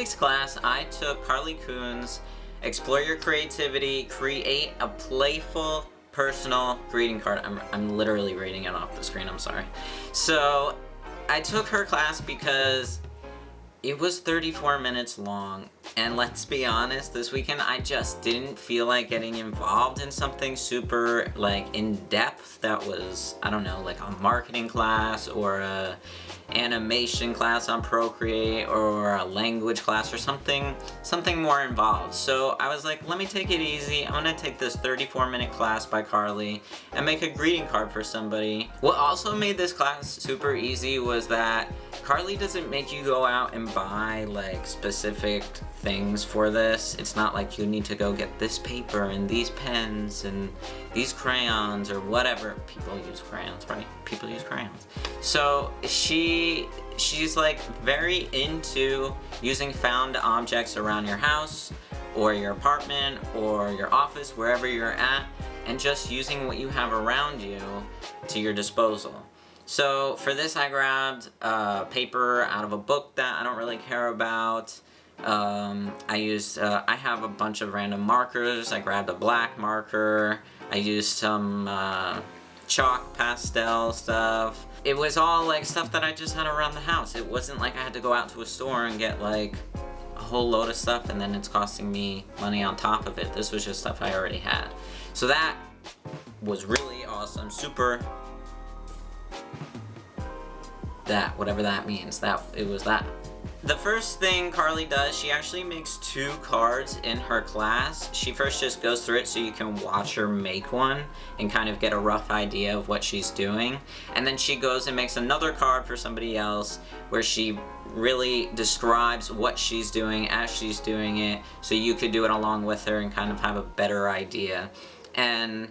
week's class, I took Carly Kuhn's Explore Your Creativity, Create a Playful Personal Greeting Card. I'm literally reading it off the screen, I'm sorry. So, I took her class because it was 34 minutes long, and let's be honest, this weekend I just didn't feel like getting involved in something super, like, in-depth that was, I don't know, like a marketing class or a animation class on Procreate or a language class or something more involved. So I was like, let me take it easy. I'm gonna take this 34-minute class by Carly and make a greeting card for somebody. What also made this class super easy was that Carly doesn't make you go out and buy like specific things for this. It's not like you need to go get this paper and these pens and these crayons or whatever. People use crayons, right? People use crayons. So she's like very into using found objects around your house or your apartment or your office, wherever you're at, and just using what you have around you to your disposal. So for this I grabbed paper out of a book that I don't really care about. I have a bunch of random markers. I grabbed a black marker. I used some chalk pastel stuff. It was all like stuff that I just had around the house. It wasn't like I had to go out to a store and get like a whole load of stuff and then it's costing me money on top of it. This was just stuff I already had. So that was really awesome. Super... whatever that means, it was that. The first thing Carly does, she actually makes 2 cards in her class. She first just goes through it so you can watch her make one and kind of get a rough idea of what she's doing. And then she goes and makes another card for somebody else where she really describes what she's doing as she's doing it so you could do it along with her and kind of have a better idea. And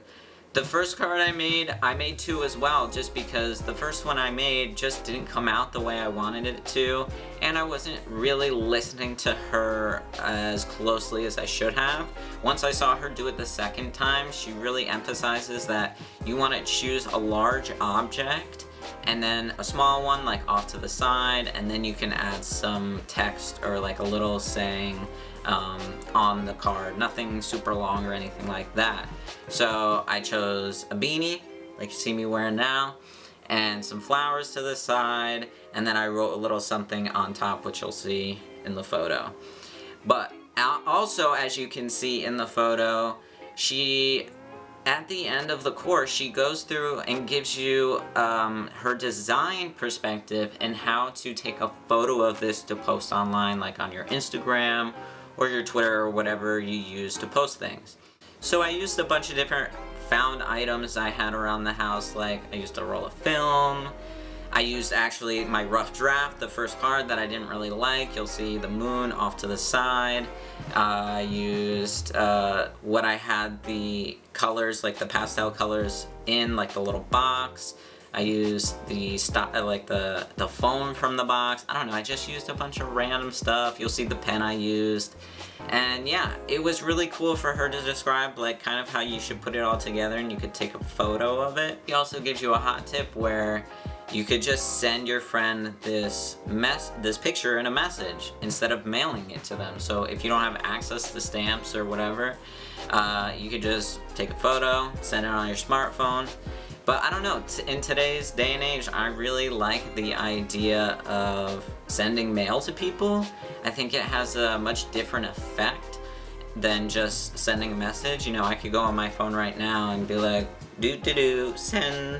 the first card I made 2 as well, just because the first one I made just didn't come out the way I wanted it to, and I wasn't really listening to her as closely as I should have. Once I saw her do it the second time, she really emphasizes that you want to choose a large object and then a small one like off to the side, and then you can add some text or like a little saying on the card. Nothing super long or anything like that. So I chose a beanie, like you see me wearing now, and some flowers to the side, and then I wrote a little something on top, which you'll see in the photo. But also, as you can see in the photo, at the end of the course, she goes through and gives you her design perspective and how to take a photo of this to post online, like on your Instagram or your Twitter or whatever you use to post things. So I used a bunch of different found items I had around the house, like I used a roll of film. I used actually my rough draft, the first card that I didn't really like. You'll see the moon off to the side. I used what I had the colors, like the pastel colors in, like the little box. I used the foam from the box. I don't know, I just used a bunch of random stuff. You'll see the pen I used. And yeah, it was really cool for her to describe like kind of how you should put it all together and you could take a photo of it. She also gives you a hot tip where you could just send your friend this picture in a message instead of mailing it to them. So if you don't have access to stamps or whatever, you could just take a photo, send it on your smartphone. But I don't know, in today's day and age, I really like the idea of sending mail to people. I think it has a much different effect than just sending a message. You know, I could go on my phone right now and be like, send.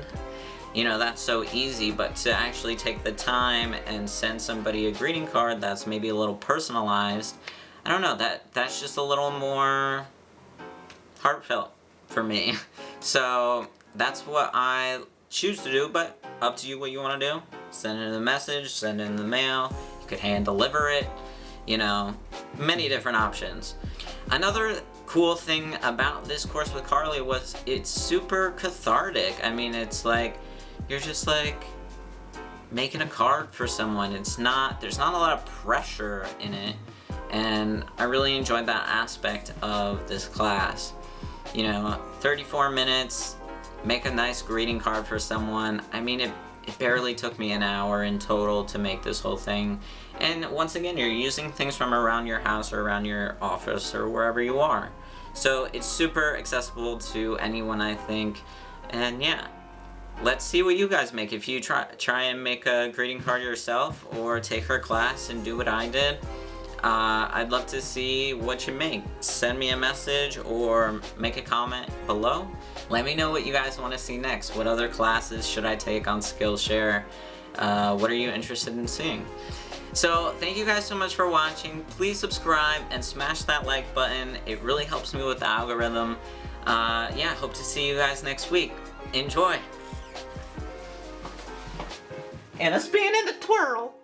You know, that's so easy, but to actually take the time and send somebody a greeting card that's maybe a little personalized, I don't know, that's just a little more heartfelt for me. So that's what I choose to do, but up to you what you want to do. Send it in the message, send it in the mail, you could hand deliver it, you know, many different options. Another cool thing about this course with Carly was it's super cathartic. I mean, it's like, you're just like making a card for someone. There's not a lot of pressure in it, and I really enjoyed that aspect of this class. You know, 34 minutes, make a nice greeting card for someone. I mean, It barely took me an hour in total to make this whole thing. And once again, you're using things from around your house or around your office or wherever you are. So it's super accessible to anyone, I think. And yeah, let's see what you guys make. If you try and make a greeting card yourself or take her class and do what I did, I'd love to see what you make. Send me a message or make a comment below. Let me know what you guys want to see next. What other classes should I take on Skillshare? What are you interested in seeing? So thank you guys so much for watching. Please subscribe and smash that like button. It really helps me with the algorithm. Yeah, hope to see you guys next week. Enjoy! And a spin and a twirl.